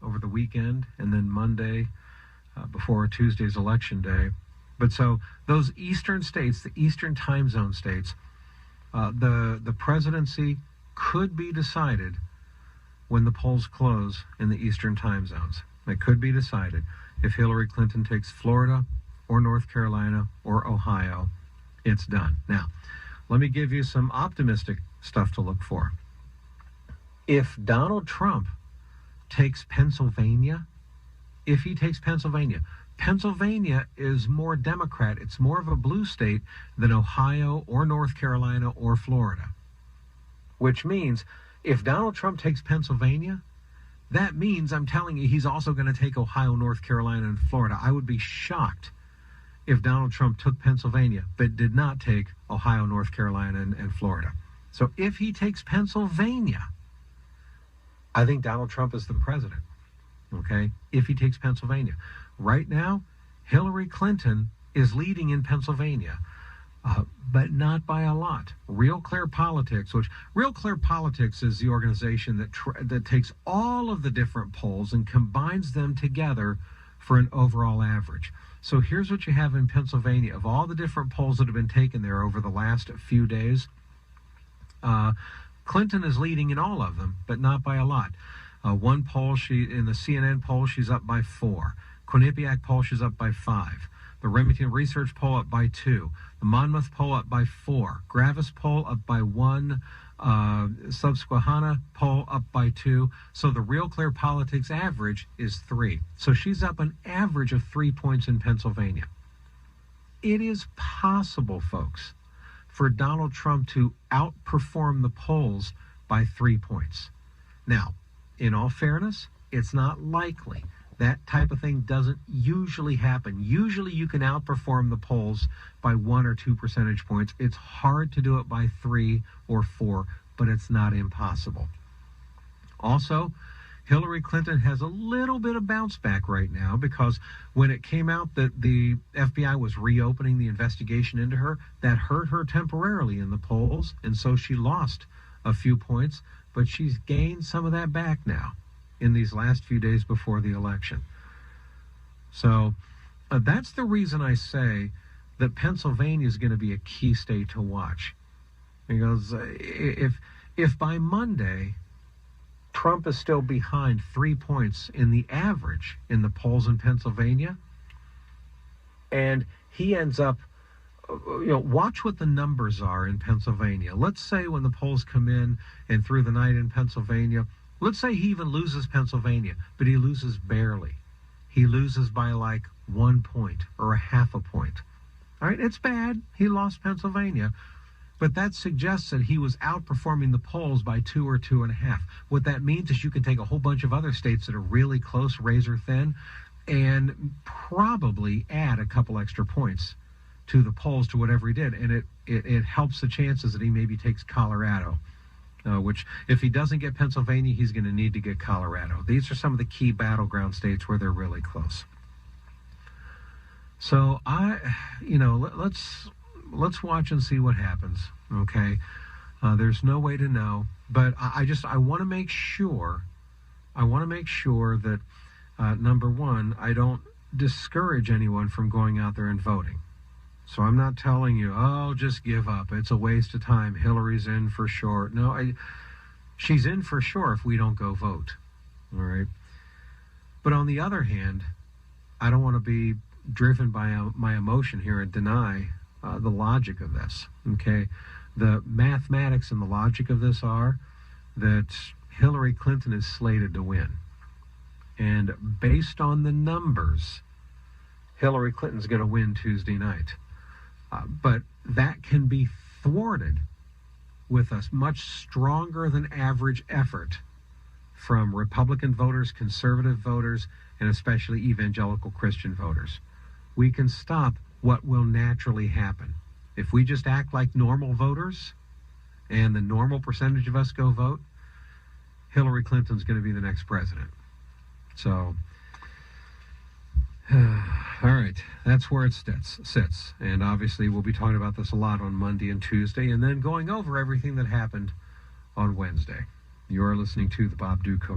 over the weekend, and then Monday before Tuesday's election day. But so those eastern states, the eastern time zone states, the presidency could be decided when the polls close in the eastern time zones. It could be decided if Hillary Clinton takes Florida or North Carolina or Ohio. It's done. Now, let me give you some optimistic stuff to look for. If Donald Trump takes Pennsylvania, Pennsylvania is more Democrat. It's more of a blue state than Ohio or North Carolina or Florida. Which means if Donald Trump takes Pennsylvania, that means, I'm telling you, he's also going to take Ohio, North Carolina, and Florida. I would be shocked if Donald Trump took Pennsylvania but did not take Ohio, North Carolina, and Florida. So if he takes Pennsylvania, I think Donald Trump is the president, okay, if he takes Pennsylvania. Right now, Hillary Clinton is leading in Pennsylvania, but not by a lot. Real Clear Politics is the organization that takes all of the different polls and combines them together for an overall average. So here's what you have in Pennsylvania. Of all the different polls that have been taken there over the last few days, Clinton is leading in all of them, but not by a lot. One poll, in the CNN poll, she's up by 4. Quinnipiac poll, she's up by 5. The Remington Research poll up by 2. The Monmouth poll up by 4. Gravis poll up by 1. Susquehanna poll up by 2. So the Real Clear Politics average is 3. So she's up an average of 3 points in Pennsylvania. It is possible, folks, for Donald Trump to outperform the polls by 3 points. Now, in all fairness, it's not likely. That type of thing doesn't usually happen. Usually you can outperform the polls by 1 or 2 percentage points. It's hard to do it by 3 or 4, but it's not impossible. Also, Hillary Clinton has a little bit of bounce back right now because when it came out that the FBI was reopening the investigation into her, that hurt her temporarily in the polls, and so she lost a few points, but she's gained some of that back now in these last few days before the election. So that's the reason I say that Pennsylvania is going to be a key state to watch. Because if by Monday Trump is still behind 3 points in the average in the polls in Pennsylvania, and he ends up, watch what the numbers are in Pennsylvania. Let's say when the polls come in and through the night in Pennsylvania, let's say he even loses Pennsylvania, but he loses barely. He loses by like 1 point or a half a point. All right, it's bad. He lost Pennsylvania. But that suggests that he was outperforming the polls by 2 or 2.5. What that means is you can take a whole bunch of other states that are really close, razor thin, and probably add a couple extra points to the polls to whatever he did. And it helps the chances that he maybe takes Colorado. Which, if he doesn't get Pennsylvania, he's going to need to get Colorado. These are some of the key battleground states where they're really close. So let's watch and see what happens. Okay, there's no way to know, but I want to make sure. I want to make sure that number one, I don't discourage anyone from going out there and voting. So I'm not telling you, oh, just give up. It's a waste of time. Hillary's in for sure. No, she's in for sure if we don't go vote. All right. But on the other hand, I don't want to be driven by my emotion here and deny the logic of this. Okay. The mathematics and the logic of this are that Hillary Clinton is slated to win. And based on the numbers, Hillary Clinton's going to win Tuesday night. But that can be thwarted with a much stronger than average effort from Republican voters, conservative voters, and especially evangelical Christian voters. We can stop what will naturally happen. If we just act like normal voters and the normal percentage of us go vote, Hillary Clinton's going to be the next president. So, all right, that's where it sits. And obviously we'll be talking about this a lot on Monday and Tuesday, and then going over everything that happened on Wednesday. You're listening to The Bob Dutko